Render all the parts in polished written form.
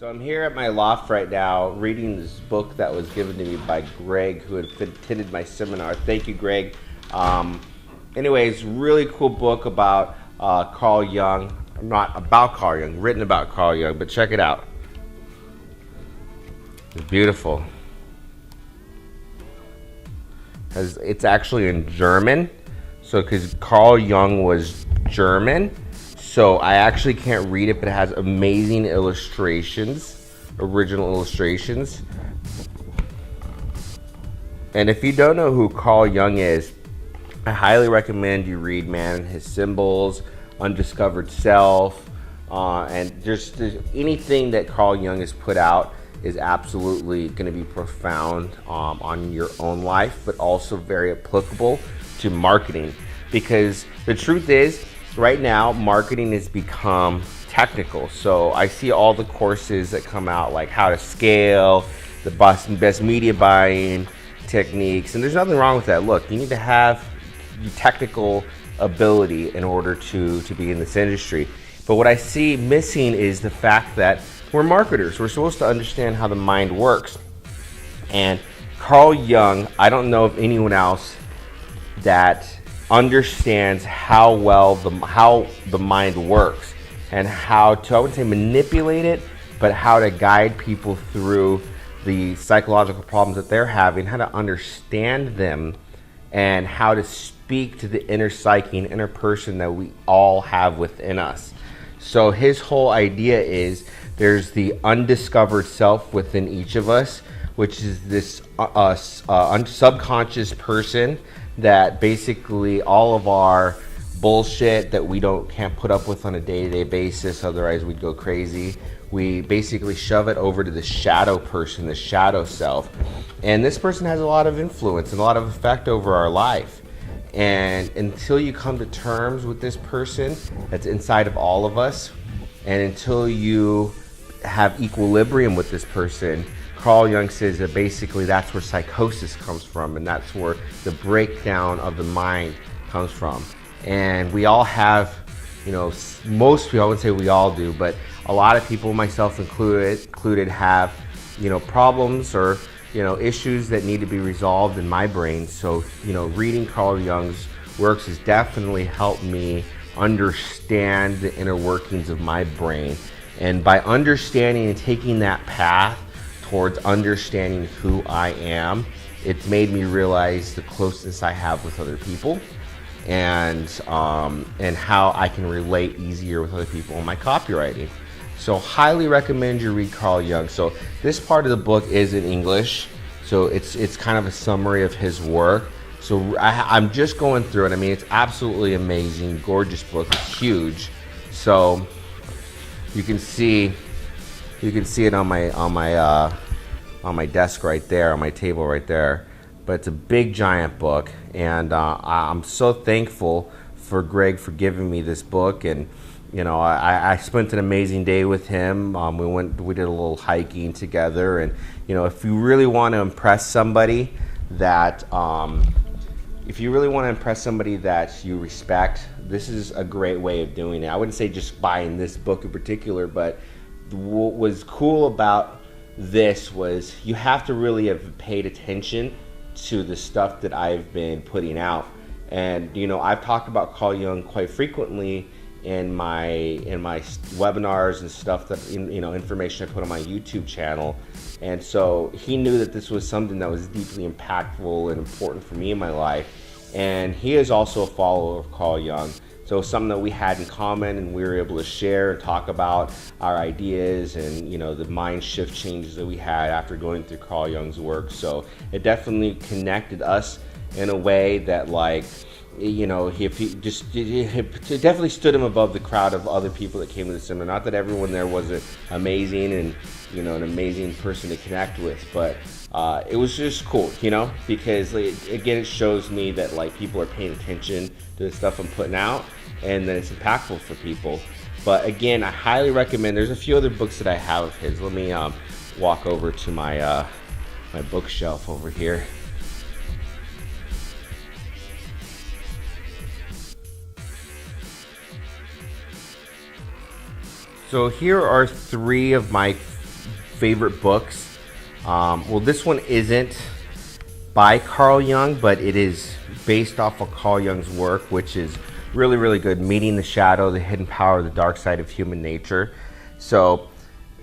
So I'm here at my loft right now reading this book that was given to me by Greg, who had attended my seminar. Thank you, Greg. Anyways, really cool book about Carl Jung. Not about Carl Jung, written about Carl Jung, but check it out. It's beautiful. It's actually in German. So because Carl Jung was German, so I actually can't read it, but it has amazing illustrations, original illustrations. And if you don't know who Carl Jung is, I highly recommend you read Man and His Symbols, Undiscovered Self, and just anything that Carl Jung has put out is absolutely going to be profound on your own life, but also very applicable to marketing. Because the truth is, right now, marketing has become technical. So I see all the courses that come out, like how to scale, the best media buying techniques, and there's nothing wrong with that. Look, you need to have technical ability in order to be in this industry. But what I see missing is the fact that we're marketers. We're supposed to understand how the mind works. And Carl Jung, I don't know of anyone else that understands how well how the mind works and how to, I wouldn't say manipulate it, but how to guide people through the psychological problems that they're having, how to understand them, and how to speak to the inner psyche and inner person that we all have within us. So his whole idea is there's the undiscovered self within each of us, which is this subconscious person that basically all of our bullshit that we can't put up with on a day-to-day basis, otherwise we'd go crazy. We basically shove it over to the shadow person, the shadow self. And this person has a lot of influence and a lot of effect over our life. And until you come to terms with this person that's inside of all of us, and until you have equilibrium with this person, Carl Jung says that basically that's where psychosis comes from, and that's where the breakdown of the mind comes from. And we all have, most people, I wouldn't say we all do, but a lot of people, myself included, have, problems or, issues that need to be resolved in my brain. So, reading Carl Jung's works has definitely helped me understand the inner workings of my brain. And by understanding and taking that path towards understanding who I am, it's made me realize the closeness I have with other people, and how I can relate easier with other people in my copywriting. So highly recommend you read Carl Jung. So this part of the book is in English, so it's kind of a summary of his work. So I'm just going through it. I mean, it's absolutely amazing, gorgeous book. It's huge. So you can see it on my desk right there, on my table right there. But it's a big, giant book, and I'm so thankful for Greg for giving me this book. And I spent an amazing day with him. We did a little hiking together, and if you really want to impress somebody that you respect, this is a great way of doing it. I wouldn't say just buying this book in particular, but what was cool about this was you have to really have paid attention to the stuff that I've been putting out. And I've talked about Carl Jung quite frequently in my webinars and stuff, that information I put on my YouTube channel. And so he knew that this was something that was deeply impactful and important for me in my life. And he is also a follower of Carl Jung. So it's something that we had in common, and we were able to share and talk about our ideas and the mind shift changes that we had after going through Carl Jung's work. So it definitely connected us in a way that he definitely stood him above the crowd of other people that came to the seminar. Not that everyone there wasn't amazing and an amazing person to connect with, but it was just cool, because again, it shows me that people are paying attention to the stuff I'm putting out, and that it's impactful for people. But again, I highly recommend. There's a few other books that I have of his. Let me walk over to my my bookshelf over here. So here are three of my favorite books. Well, this one isn't by Carl Jung, but it is based off of Carl Jung's work, which is really, really good. Meeting the Shadow, the Hidden Power, the Dark Side of Human Nature. So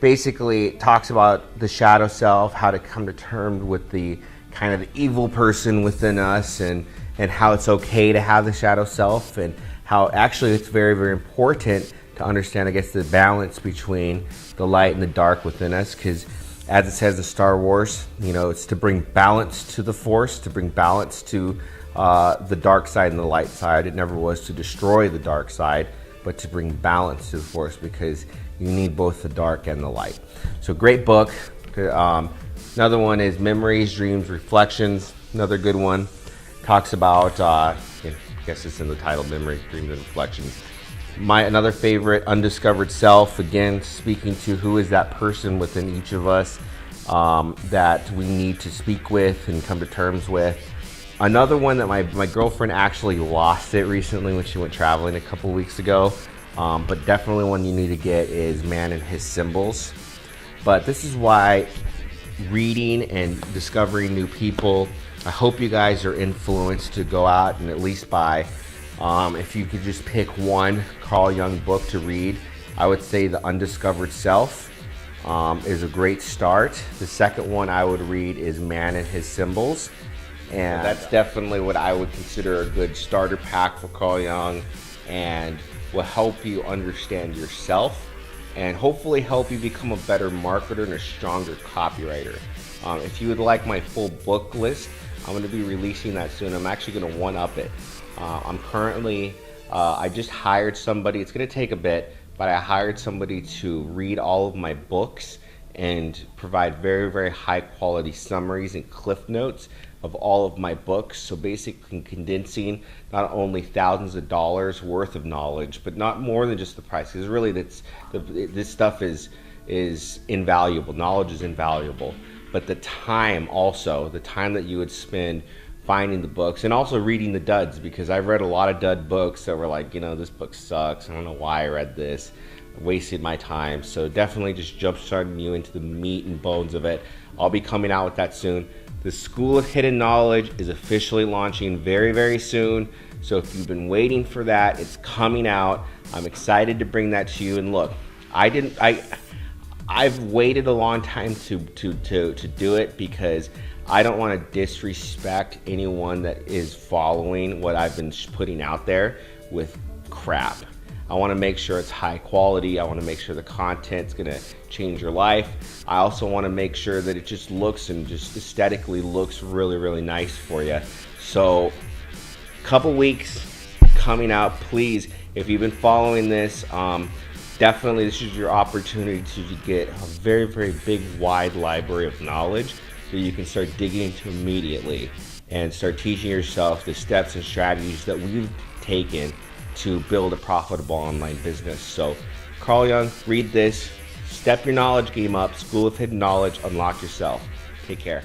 basically it talks about the shadow self, how to come to terms with the kind of the evil person within us, and how it's okay to have the shadow self, and how actually it's very, very important to understand, I guess, the balance between the light and the dark within us, because as it says in Star Wars, you know, it's to bring balance to the Force, to bring balance to the dark side and the light side. It never was to destroy the dark side, but to bring balance to the Force, because you need both the dark and the light. So great book. Another one is Memories, Dreams, Reflections. Another good one. Talks about, I guess it's in the title, Memories, Dreams, and Reflections. Another favorite, Undiscovered Self. Again, speaking to who is that person within each of us that we need to speak with and come to terms with. Another one that my girlfriend actually lost it recently when she went traveling a couple weeks ago. But definitely one you need to get is Man and His Symbols. But this is why reading and discovering new people, I hope you guys are influenced to go out and at least buy, if you could just pick one Carl Jung book to read, I would say The Undiscovered Self is a great start. The second one I would read is Man and His Symbols. And that's definitely what I would consider a good starter pack for Carl Jung, and will help you understand yourself and hopefully help you become a better marketer and a stronger copywriter. If you would like my full book list, I'm going to be releasing that soon. I'm actually going to one-up it. I'm currently, I just hired somebody. It's going to take a bit, but I hired somebody to read all of my books and provide very, very high quality summaries and cliff notes of all of my books. So basically condensing not only thousands of dollars worth of knowledge, but not more than just the price, because really this stuff is invaluable. Knowledge is invaluable, but the time also, the time that you would spend finding the books and also reading the duds, because I've read a lot of dud books that were like, you know, this book sucks, I don't know why I read this, I wasted my time. So definitely just jump starting you into the meat and bones of it. I'll be coming out with that soon. The School of Hidden Knowledge is officially launching very, very soon. So if you've been waiting for that, it's coming out. I'm excited to bring that to you. And look, I've waited a long time to do it, because I don't want to disrespect anyone that is following what I've been putting out there with crap. I want to make sure it's high quality. I want to make sure the content's going to change your life. I also want to make sure that it just looks and just aesthetically looks really, really nice for you. So, couple weeks coming out. Please, if you've been following this, definitely this is your opportunity to get a very, very big, wide library of knowledge that you can start digging into immediately and start teaching yourself the steps and strategies that we've taken to build a profitable online business. So Carl Jung, read this, step your knowledge game up, School of Hidden Knowledge, unlock yourself. Take care.